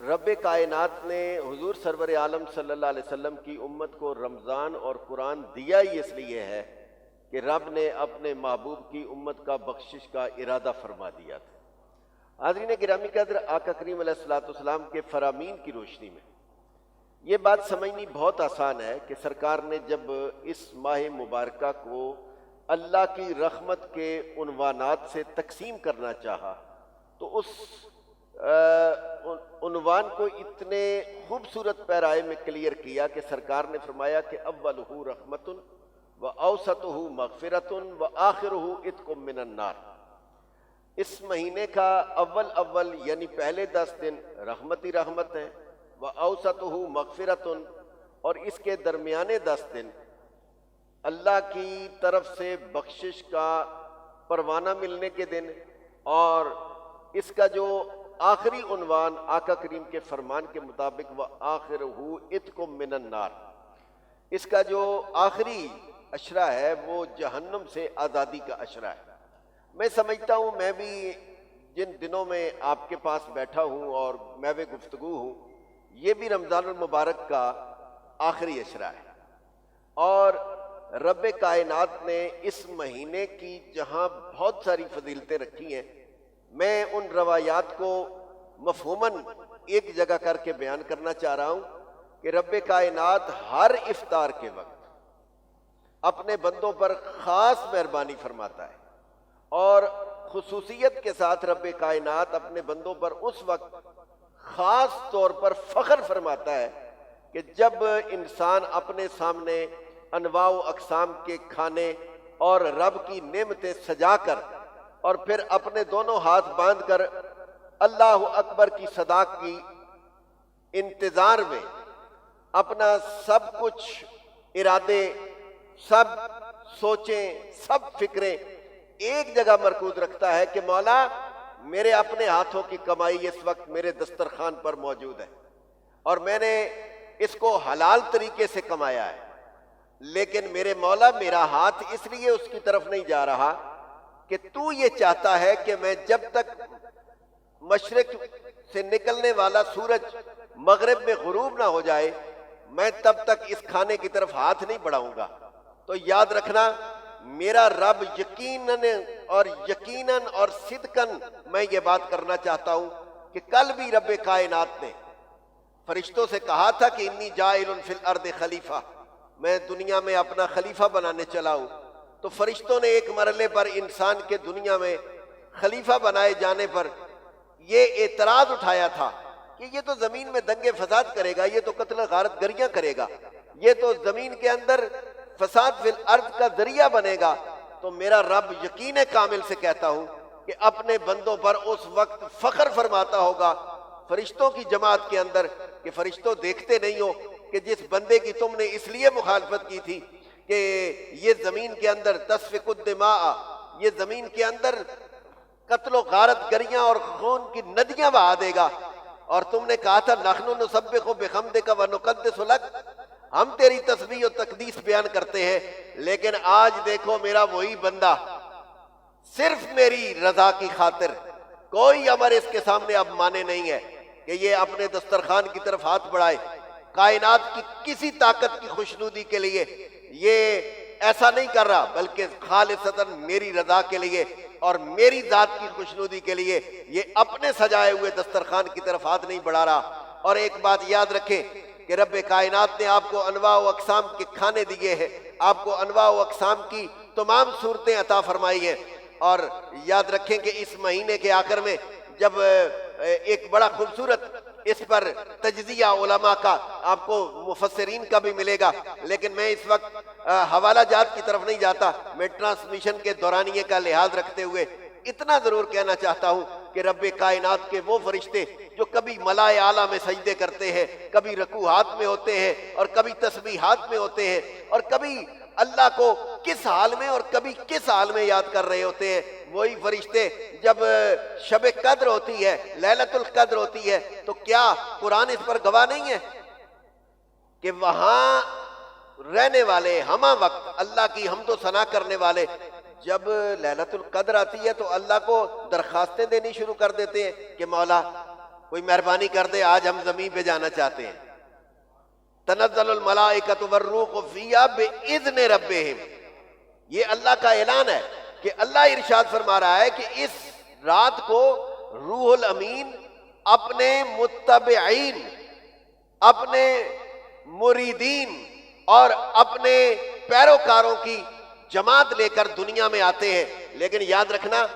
رب کائنات نے حضور سرور عالم صلی اللہ علیہ وسلم کی امت کو رمضان اور قرآن دیا ہی اس لیے ہے کہ رب نے اپنے محبوب کی امت کا بخشش کا ارادہ فرما دیا تھا۔ حاضرین گرامی قدر، آقا کریم علیہ الصلوۃ والسلام کے فرامین کی روشنی میں یہ بات سمجھنی بہت آسان ہے کہ سرکار نے جب اس ماہ مبارکہ کو اللہ کی رحمت کے عنوانات سے تقسیم کرنا چاہا تو اس عنوان کو اتنے خوبصورت پیرائے میں کلیئر کیا کہ سرکار نے فرمایا کہ اولہ رحمت و اوسطہ مغفرۃ و آخرہ عتق من النار۔ اس مہینے کا اول یعنی پہلے 10 دن رحمت ہی رحمت ہیں، و اوسطہ مغفرۃ، اور اس کے درمیانے 10 دن اللہ کی طرف سے بخشش کا پروانہ ملنے کے دن، اور اس کا جو آخری عنوان آقا کریم کے فرمان کے مطابق وآخرہ عتق من النار، اس کا جو آخری اشرہ ہے وہ جہنم سے آزادی کا اشرہ ہے۔ میں سمجھتا ہوں میں بھی جن دنوں میں آپ کے پاس بیٹھا ہوں اور محو گفتگو ہوں، یہ بھی رمضان المبارک کا آخری اشرہ ہے، اور رب کائنات نے اس مہینے کی جہاں بہت ساری فضیلتیں رکھی ہیں، میں ان روایات کو مفہوماً ایک جگہ کر کے بیان کرنا چاہ رہا ہوں کہ رب کائنات ہر افطار کے وقت اپنے بندوں پر خاص مہربانی فرماتا ہے، اور خصوصیت کے ساتھ رب کائنات اپنے بندوں پر اس وقت خاص طور پر فخر فرماتا ہے کہ جب انسان اپنے سامنے انواع و اقسام کے کھانے اور رب کی نعمتیں سجا کر اور پھر اپنے دونوں ہاتھ باندھ کر اللہ اکبر کی صدا کی انتظار میں اپنا سب کچھ ارادے، سب سوچیں، سب فکریں ایک جگہ مرکوز رکھتا ہے کہ مولا میرے اپنے ہاتھوں کی کمائی اس وقت میرے دسترخوان پر موجود ہے، اور میں نے اس کو حلال طریقے سے کمایا ہے، لیکن میرے مولا میرا ہاتھ اس لیے اس کی طرف نہیں جا رہا کہ تو یہ چاہتا ہے کہ میں جب تک مشرق سے نکلنے والا سورج مغرب میں غروب نہ ہو جائے میں تب تک اس کھانے کی طرف ہاتھ نہیں بڑھاؤں گا۔ تو یاد رکھنا میرا رب یقیناً اور صدقاً میں یہ بات کرنا چاہتا ہوں کہ کل بھی رب کائنات نے فرشتوں سے کہا تھا کہ انی جاعل فی الارض خلیفہ، میں دنیا میں اپنا خلیفہ بنانے چلا ہوں، تو فرشتوں نے ایک مرحلے پر انسان کے دنیا میں خلیفہ بنائے جانے پر یہ اعتراض اٹھایا تھا کہ یہ تو زمین میں دنگے فساد کرے گا، یہ تو قتل غارت گریاں کرے گا، یہ تو زمین کے اندر فساد فی الارض کا ذریعہ بنے گا۔ تو میرا رب یقین کامل سے کہتا ہوں کہ اپنے بندوں پر اس وقت فخر فرماتا ہوگا فرشتوں کی جماعت کے اندر کہ فرشتوں دیکھتے نہیں ہو کہ جس بندے کی تم نے اس لیے مخالفت کی تھی کہ یہ زمین کے اندر تسفک الدماء، یہ زمین کے اندر قتل و غارت گریاں اور خون کی ندیاں بہا دے گا، اور تم نے کہا تھا نحن نسبح بحمدک ونقدس لک، ہم تیری تسبیح و تقدیس بیان کرتے ہیں، لیکن آج دیکھو میرا وہی بندہ صرف میری رضا کی خاطر کوئی امر اس کے سامنے اب مانے نہیں ہے کہ یہ اپنے دسترخوان کی طرف ہاتھ بڑھائے، کائنات کی کسی طاقت کی خوشنودی کے لیے یہ ایسا نہیں کر رہا، بلکہ خالصتاً میری رضا کے لیے اور میری ذات کی خوشنودی کے لیے یہ اپنے سجائے ہوئے دسترخوان کی طرف ہاتھ نہیں بڑھا رہا۔ اور ایک بات یاد رکھیں کہ رب کائنات نے آپ کو انواع و اقسام کے کھانے دیے ہیں، آپ کو انواع و اقسام کی تمام صورتیں عطا فرمائی ہیں، اور یاد رکھیں کہ اس مہینے کے آخر میں جب ایک بڑا خوبصورت اس پر تجزیہ علماء کا آپ کو مفسرین کا بھی ملے گا، لیکن میں اس وقت حوالہ جات کی طرف نہیں جاتا، میں ٹرانسمیشن کے دورانیے کا لحاظ رکھتے ہوئے اتنا ضرور کہنا چاہتا ہوں کہ رب کائنات کے وہ فرشتے جو کبھی ملائے اعلیٰ میں سجدے کرتے ہیں، کبھی رکوعات میں ہوتے ہیں اور کبھی تسبیحات میں ہوتے ہیں، اور کبھی اللہ کو کس حال میں اور کبھی کس حال میں یاد کر رہے ہوتے ہیں، وہی فرشتے جب شب قدر ہوتی ہے، لیلۃ القدر ہوتی ہے، تو کیا قرآن اس پر گواہ نہیں ہے کہ وہاں رہنے والے ہمہ وقت اللہ کی حمد و ثنا کرنے والے جب لیلۃ القدر آتی ہے تو اللہ کو درخواستیں دینی شروع کر دیتے ہیں کہ مولا کوئی مہربانی کر دے، آج ہم زمین پہ جانا چاہتے ہیں۔ تنزل الملائکۃ والروح فیہا بإذن ربہم، یہ اللہ کا اعلان ہے کہ اللہ ارشاد فرما رہا ہے کہ اس رات کو روح الامین اپنے متبعین، اپنے مریدین اور اپنے پیروکاروں کی جماعت لے کر دنیا میں آتے ہیں۔ لیکن یاد رکھنا،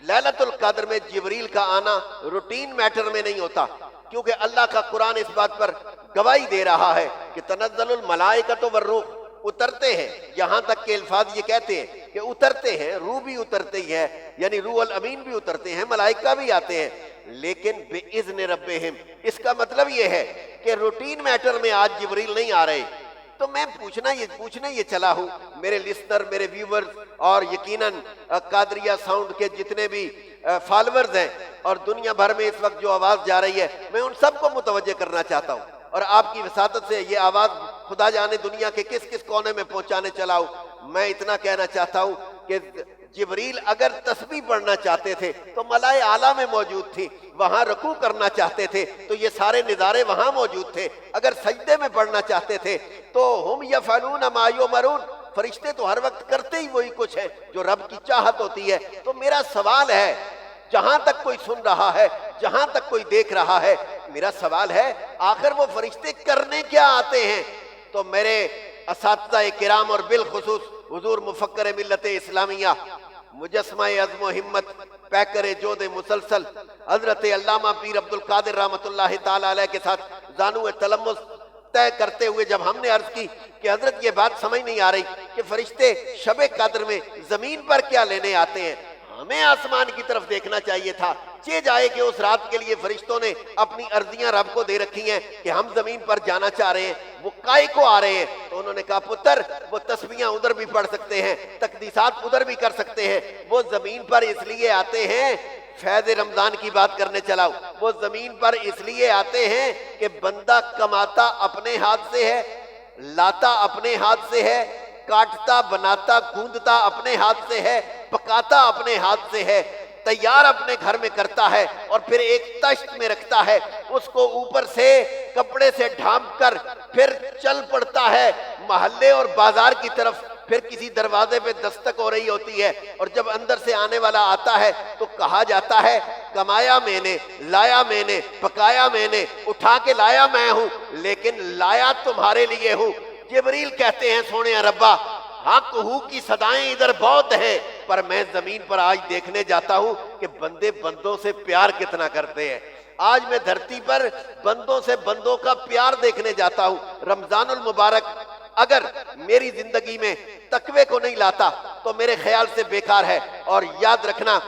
لیلۃ القدر میں جبریل کا آنا روٹین میٹر میں نہیں ہوتا، کیونکہ اللہ کا قرآن اس بات پر گواہی دے رہا ہے کہ تنزل الملائکۃ والروح، اترتے ہیں، یہاں تک کہ الفاظ یہ کہتے ہیں کہ اترتے ہیں، روح بھی اترتے ہی ہے، یعنی روح الامین بھی اترتے ہیں، ملائکہ بھی آتے ہیں، لیکن بِإِذْنِ رَبِّهِمْ، اس کا مطلب یہ ہے کہ روٹین میٹر میں آج جبریل نہیں آ رہے۔ تو میں پوچھنے یہ چلا ہوں، میرے لسنر، میرے ویورز اور یقیناً قادریہ ساؤنڈ کے جتنے بھی فالورز ہیں اور دنیا بھر میں اس وقت جو آواز جا رہی ہے، میں ان سب کو متوجہ کرنا چاہتا ہوں، اور آپ کی وساطت سے یہ آواز خدا جانے دنیا کے کس کس کونے میں پہنچانے چلا ہوں۔ میں اتنا کہنا چاہتا ہوں کہ جبریل اگر تسبیح پڑھنا چاہتے تھے تو ملائے اعلیٰ میں موجود تھی، وہاں رکوع کرنا چاہتے تھے تو یہ سارے نظارے وہاں موجود تھے، اگر سجدے میں پڑھنا چاہتے تھے تو ہم یفعلون ما یؤمرون، فرشتے تو ہر وقت کرتے ہی وہی کچھ ہے جو رب کی چاہت ہوتی ہے۔ تو میرا سوال ہے، جہاں تک کوئی سن رہا ہے، جہاں تک کوئی دیکھ رہا ہے، میرا سوال ہے آخر وہ فرشتے کرنے کیا آتے ہیں؟ تو میرے اساتذہ کرام اور بالخصوص حضور مفکر ملت اسلامیہ، مجسمہ عزم و ہمت، پیکر جود مسلسل، حضرت علامہ پیر عبدالقادر رحمۃ اللہ تعالی علیہ کے ساتھ زانو تلمس طے کرتے ہوئے جب ہم نے عرض کی کہ حضرت یہ بات سمجھ نہیں آ رہی کہ فرشتے شب قدر میں زمین پر کیا لینے آتے ہیں، ہمیں آسمان کی طرف دیکھنا چاہیے تھا۔ چہ جائے کہ اس رات کے لیے فرشتوں نے اپنی عرضیاں رب کو دے رکھی ہیں کہ ہم زمین پر جانا چاہ رہے ہیں، وہ کائے کو آ رہے ہیں؟ تو انہوں نے کہا پتر، وہ تسبیحاں ادھر بھی پڑھ سکتے ہیں، تقدیسات ادھر بھی کر سکتے ہیں، وہ زمین پر اس لیے آتے ہیں، فیض رمضان کی بات کرنے چلاؤ، وہ زمین پر اس لیے آتے ہیں کہ بندہ کماتا اپنے ہاتھ سے ہے، لاتا اپنے ہاتھ سے ہے، کاٹتا بناتا گوندتا اپنے ہاتھ سے ہے، پکاتا اپنے ہاتھ سے ہے، تیار اپنے گھر میں کرتا ہے اور پھر ایک تشت میں رکھتا ہے، اس کو اوپر سے کپڑے سے ڈھانپ کر پھر چل پڑتا ہے محلے اور بازار کی طرف، پھر کسی دروازے پہ دستک ہو رہی ہوتی ہے اور جب اندر سے آنے والا آتا ہے تو کہا جاتا ہے کمایا میں نے، لایا میں نے، پکایا میں نے، اٹھا کے لایا میں ہوں، لیکن لایا تمہارے لیے ہوں۔ جبریل کہتے ہیں سونے ربا، حق ہو کی صدائیں ادھر بہت ہیں، پر میں زمین پر آج دیکھنے جاتا ہوں کہ بندے بندوں سے پیار کتنا کرتے ہیں۔ آج میں دھرتی پر بندوں سے بندوں کا پیار دیکھنے جاتا ہوں۔ رمضان المبارک اگر میری زندگی میں تقوی کو نہیں لاتا تو میرے خیال سے بیکار ہے، اور یاد رکھنا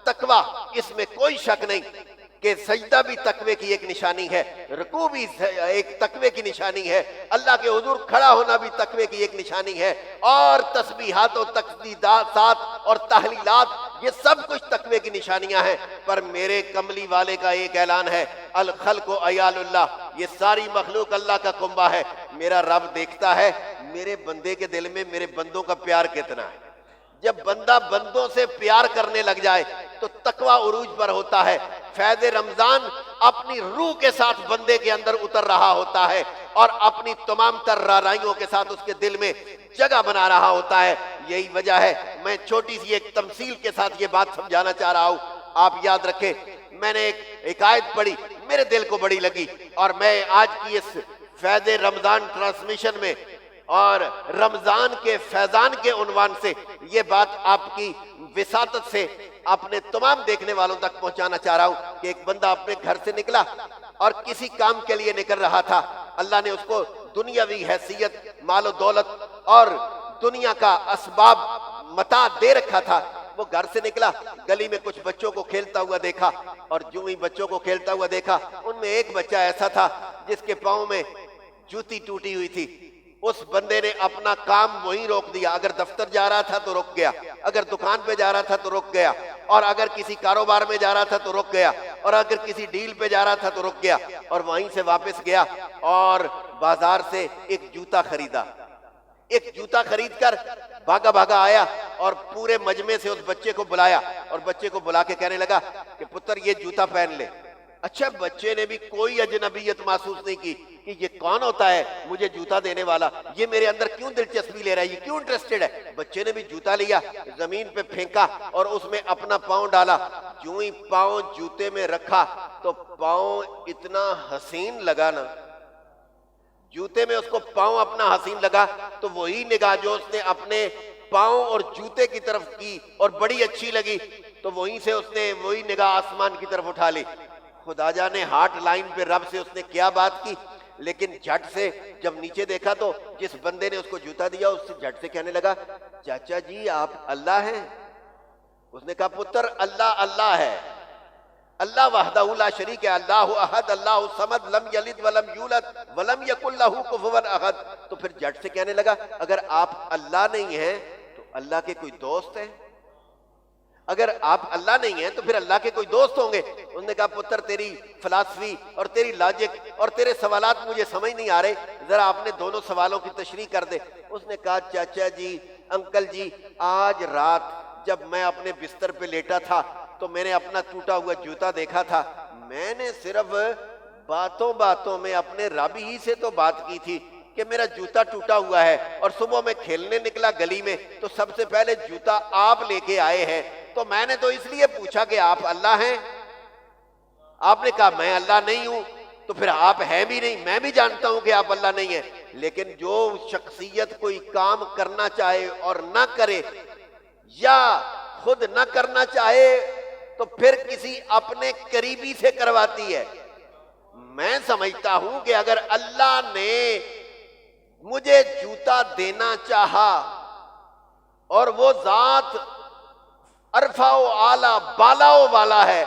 تقوی، اس میں کوئی شک نہیں کہ سجدہ بھی تقوی کی ایک نشانی ہے، رکوع بھی ایک تقوی کی نشانی ہے، اللہ کے حضور کھڑا ہونا بھی تقوی کی ایک نشانی ہے، اور تسبیحات و تقدیسات اور تحلیلات یہ سب کچھ تقوی کی نشانیاں ہیں۔ پر میرے کملی والے کا ایک اعلان ہے، الخلق عیال اللہ، یہ ساری مخلوق اللہ کا کنبہ ہے۔ میرا رب دیکھتا ہے میرے بندے کے دل میں میرے بندوں کا پیار کتنا ہے۔ جب بندہ بندوں سے پیار کرنے لگ جائے تو تقوی عروج پر ہوتا ہے، فیض رمضان اپنی روح کے ساتھ بندے کے اندر اتر رہا ہوتا ہے اور اپنی تمام تر رارائیوں کے ساتھ اس کے دل میں جگہ بنا رہا ہوتا ہے۔ یہی وجہ ہے میں چھوٹی سی ایک تمثیل کے ساتھ یہ بات سمجھانا چاہ رہا ہوں۔ آپ یاد رکھیں، میں نے ایک آیت پڑھی، میرے دل کو بڑی لگی، اور میں آج کی اس فیض رمضان ٹرانسمیشن میں اور رمضان کے فیضان کے عنوان سے یہ بات آپ کی وساطت سے اپنے تمام دیکھنے والوں تک پہنچانا چاہ رہا ہوں کہ ایک بندہ اپنے گھر سے نکلا اور کسی کام کے لیے نکل رہا تھا، اللہ نے اس کو دنیاوی حیثیت، مال و دولت اور دنیا کا اسباب متاع دے رکھا تھا۔ وہ گھر سے نکلا، گلی میں کچھ بچوں کو کھیلتا ہوا دیکھا، اور جو ہی بچوں کو کھیلتا ہوا دیکھا ان میں ایک بچہ ایسا تھا جس کے پاؤں میں جوتی ٹوٹی ہوئی تھی۔ اس بندے نے اپنا کام وہیں روک دیا، اگر دفتر جا رہا تھا تو رک گیا، اگر دکان پہ جا رہا تھا تو رک گیا، اور اگر کسی کاروبار میں جا رہا تھا تو رک گیا، اور اگر کسی ڈیل پہ جا رہا تھا تو رک گیا، اور وہیں سے واپس گیا اور بازار سے ایک جوتا خریدا۔ ایک جوتا خرید کر بھاگا بھاگا آیا اور پورے مجمع سے اس بچے کو بلایا، اور بچے کو بلا کے کہنے لگا کہ پتر یہ جوتا پہن لے۔ اچھا بچے نے بھی کوئی اجنبیت محسوس نہیں کی کہ یہ کون ہوتا ہے مجھے جوتا دینے والا، یہ میرے اندر کیوں دلچسپی لے رہا ہے، یہ کیوں انٹرسٹڈ ہے. بچے نے بھی جوتا لیا، زمین پہ پھینکا اور اس میں اپنا پاؤں ڈالا. جو ہی پاؤں جوتے میں رکھا تو پاؤں اتنا حسین لگا نا، جوتے میں اس کو پاؤں اپنا حسین لگا تو وہی نگاہ جو اس نے اپنے پاؤں اور جوتے کی طرف کی اور بڑی اچھی لگی تو وہیں سے اس نے وہی نگاہ آسمان کی طرف اٹھا لی. خدا جانے ہارٹ لائن پہ رب سے اس نے کیا بات کی، لیکن جھٹ سے جب نیچے دیکھا تو جس بندے نے اس کو جوتا دیا اس سے جھٹ سے کہنے لگا چاچا جی آپ اللہ ہیں؟ اس نے کہا پتر اللہ اللہ ہے، اللہ وحدہ لا شریک ہے، اللہ احد اللہ الصمد لم یلد ولم یولد ولم یکن لہ کفوا احد. تو پھر جھٹ سے کہنے لگا اگر آپ اللہ نہیں ہیں تو اللہ کے کوئی دوست ہیں، اگر آپ اللہ نہیں ہیں تو پھر اللہ کے کوئی دوست ہوں گے. انہوں نے کہا پتر تیری فلاسفی اور تیری لاجک اور تیرے سوالات مجھے سمجھ نہیں آ رہے، ذرا آپ نے دونوں سوالوں کی تشریح کر دے. اس نے کہا چاچا جی انکل جی آج رات جب میں اپنے بستر پہ لیٹا تھا تو میں نے اپنا ٹوٹا ہوا جوتا دیکھا تھا، میں نے صرف باتوں باتوں میں اپنے رب ہی سے تو بات کی تھی کہ میرا جوتا ٹوٹا ہوا ہے، اور صبح میں کھیلنے نکلا گلی میں تو سب سے پہلے جوتا آپ لے کے آئے ہیں، تو میں نے تو اس لیے پوچھا کہ آپ اللہ ہیں. آپ نے کہا میں اللہ نہیں ہوں، تو پھر آپ ہیں بھی نہیں، میں بھی جانتا ہوں کہ آپ اللہ نہیں ہیں. لیکن جو شخصیت کوئی کام کرنا چاہے اور نہ کرے یا خود نہ کرنا چاہے تو پھر کسی اپنے قریبی سے کرواتی ہے. میں سمجھتا ہوں کہ اگر اللہ نے مجھے جوتا دینا چاہا اور وہ ذات عرفہ و اعلیٰ بالا و والا ہے،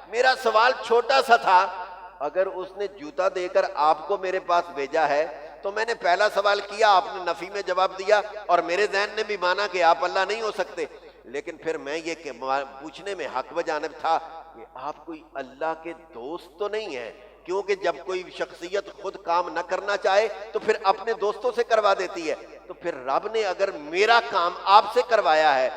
میرا سوال چھوٹا سا تھا، اگر اس نے جوتا دے کر آپ کو میرے پاس بھیجا ہے تو میں نے پہلا سوال کیا، آپ نے نفی میں جواب دیا اور میرے ذہن نے بھی مانا کہ آپ اللہ نہیں ہو سکتے. لیکن پھر میں یہ پوچھنے میں حق بجانب تھا کہ آپ کوئی اللہ کے دوست تو نہیں ہیں، کیونکہ جب کوئی شخصیت خود کام نہ کرنا چاہے تو پھر اپنے دوستوں سے کروا دیتی ہے. تو پھر رب نے اگر میرا کام آپ سے کروایا ہے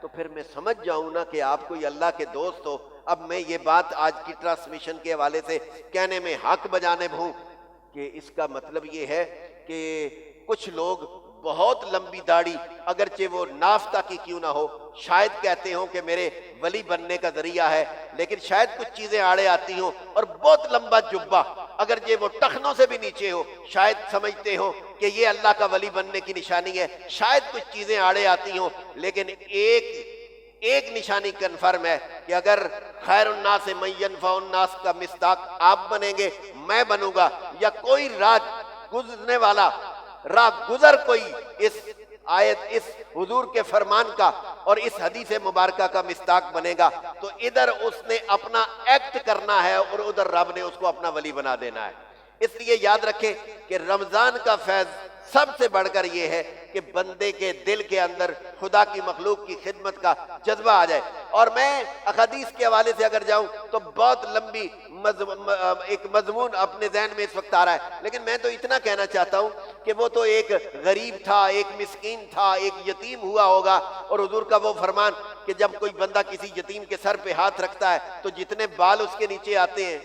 تو پھر میں سمجھ جاؤں نا کہ آپ کوئی اللہ کے دوست ہو. اب میں یہ بات آج کی ٹرانسمیشن کے حوالے سے کہنے میں حق بجانب ہوں کہ اس کا مطلب یہ ہے کہ کچھ لوگ بہت لمبی داڑھی اگرچہ وہ نافتہ کی کیوں نہ ہو شاید کہتے ہوں کہ میرے ولی بننے کا ذریعہ ہے، لیکن شاید کچھ چیزیں آڑے آتی ہوں، اور بہت لمبا جبہ اگرچہ وہ ٹخنوں سے بھی نیچے ہو شاید سمجھتے ہو کہ یہ اللہ کا ولی بننے کی نشانی ہے. شاید کچھ چیزیں آڑے آتی ہوں، لیکن ایک نشانی کنفرم ہے کہ اگر خیر الناس من ینفع الناس کا مصداق آپ بنیں گے، میں بنوں گا، یا کوئی راہ گزرنے والا راہ گزر کوئی اس آیت اس حضور کے فرمان کا اور اس حدیث مبارکہ کا مصداق بنے گا تو ادھر اس نے اپنا ایکٹ کرنا ہے اور ادھر رب نے اس کو اپنا ولی بنا دینا ہے. اس لیے یاد رکھیں کہ رمضان کا فیض سب سے بڑھ کر یہ ہے کہ بندے کے دل کے اندر خدا کی مخلوق کی خدمت کا جذبہ آ جائے. اور میں احادیث کے حوالے سے اگر جاؤں تو بہت لمبی ایک مضمون اپنے ذہن میں اس وقت آ رہا ہے، لیکن میں تو اتنا کہنا چاہتا ہوں کہ وہ تو ایک غریب تھا، ایک مسکین تھا، ایک یتیم ہوا ہوگا، اور حضور کا وہ فرمان کہ جب کوئی بندہ کسی یتیم کے سر پہ ہاتھ رکھتا ہے تو جتنے بال اس کے نیچے آتے ہیں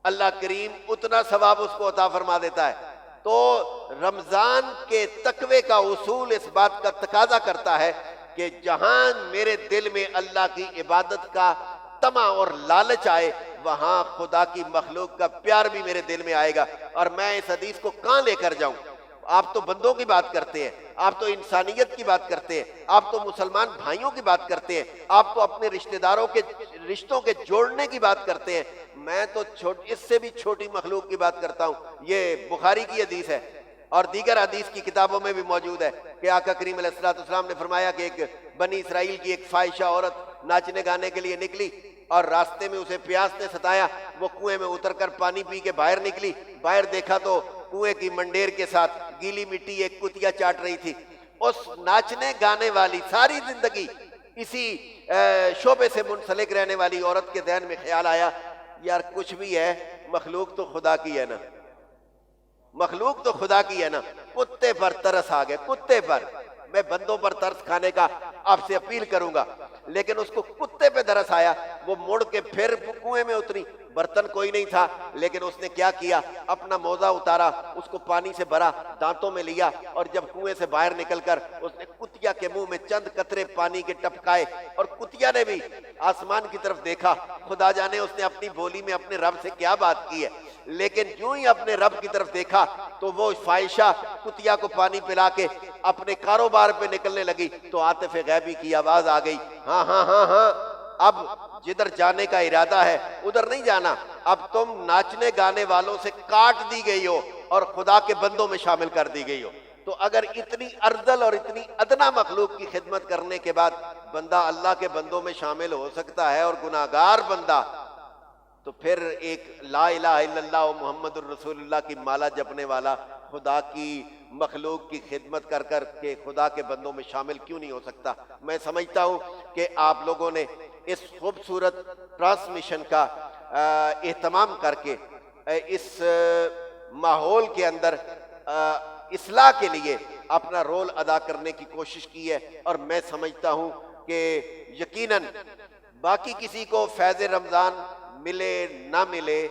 اللہ کریم اتنا ثواب اس کو عطا فرما دیتا ہے. تو رمضان کے تقوی کا اصول اس بات کا تقاضا کرتا ہے کہ جہاں میرے دل میں اللہ کی عبادت کا طمع اور لالچ آئے وہاں خدا کی مخلوق کا پیار بھی میرے دل میں آئے گا. اور میں اس حدیث کو کہاں لے کر جاؤں؟ آپ تو بندوں کی بات کرتے ہیں، آپ تو انسانیت کی بات کرتے ہیں، آپ تو مسلمان بھائیوں کی بات کرتے ہیں، آپ تو اپنے رشتہ داروں کے رشتوں کے جوڑنے کی بات کرتے ہیں. میں تو اس سے بھی چھوٹی مخلوق کی بات کرتا ہوں. یہ بخاری کی حدیث ہے اور دیگر حدیث کی کتابوں میں بھی موجود ہے کہ آقا کریم علیہ السلام نے فرمایا کہ ایک بنی اسرائیل کی ایک فاحشہ عورت ناچنے گانے کے لیے نکلی اور راستے میں اسے پیاس نے ستایا، وہ کنویں میں اتر کر پانی پی کے باہر نکلی. باہر دیکھا تو کنویں کی منڈیر کے ساتھ گیلی مٹی ایک کتیا چاٹ رہی تھی. اس ناچنے گانے والی ساری زندگی اسی شعبے سے منسلک رہنے والی عورت کے ذہن میں خیال آیا یار کچھ بھی ہے مخلوق تو خدا کی ہے نا، مخلوق تو خدا کی ہے نا. کتے پر ترس آ گئے، کتے پر. میں بندوں پر ترس کھانے کا آپ سے اپیل کروں گا. لیکن اس کو کتے پہ درس آیا، وہ مڑ کے پھر کنویں میں اتری، برتن کوئی نہیں تھا، لیکن اس نے کیا کیا، اپنا موزہ اتارا، اس کو پانی سے بھرا، دانتوں میں لیا، اور جب کنویں سے باہر نکل کر اس نے کتیا کے منہ میں چند قطرے پانی کے ٹپکائے، اور کتیا نے بھی آسمان کی طرف دیکھا، خدا جانے اس نے اپنی بولی میں اپنے رب سے کیا بات کی ہے، لیکن جو ہی اپنے رب کی طرف دیکھا تو وہ فائشہ کتیا کو پانی پلا کے اپنے کاروبار پہ نکلنے لگی، تو عاطف غیبی کی آواز آ گئی، ہاں ہاں ہاں ہاں، اب جدھر جانے کا ارادہ ہے ادھر نہیں جانا، اب تم ناچنے گانے والوں سے کاٹ دی گئی ہو اور خدا کے بندوں میں شامل کر دی گئی ہو۔ تو اگر اتنی ارذل اور اتنی ادنا مخلوق کی خدمت کرنے کے بعد بندہ اللہ کے بندوں میں شامل ہو سکتا ہے اور گناہگار بندہ، تو پھر ایک لا الہ الا اللہ محمد الرسول اللہ کی مالا جپنے والا خدا کی مخلوق کی خدمت کر کر کے خدا کے بندوں میں شامل کیوں نہیں ہو سکتا؟ میں سمجھتا ہوں کہ آپ لوگوں نے اس خوبصورت ٹرانسمیشن کا اہتمام کر کے اس ماحول کے اندر اصلاح کے لیے اپنا رول ادا کرنے کی کوشش کی ہے، اور میں سمجھتا ہوں کہ یقیناً باقی کسی کو فیض رمضان ملے نہ ملے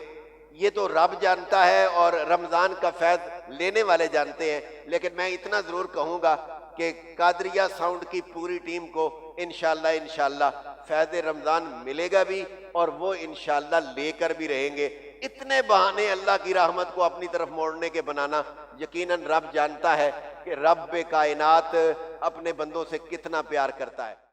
یہ تو رب جانتا ہے اور رمضان کا فیض لینے والے جانتے ہیں، لیکن میں اتنا ضرور کہوں گا کہ قادریہ ساؤنڈ کی پوری ٹیم کو انشاءاللہ فیض رمضان ملے گا بھی، اور وہ انشاءاللہ لے کر بھی رہیں گے۔ اتنے بہانے اللہ کی رحمت کو اپنی طرف موڑنے کے بنانا، یقیناً رب جانتا ہے کہ رب کائنات اپنے بندوں سے کتنا پیار کرتا ہے۔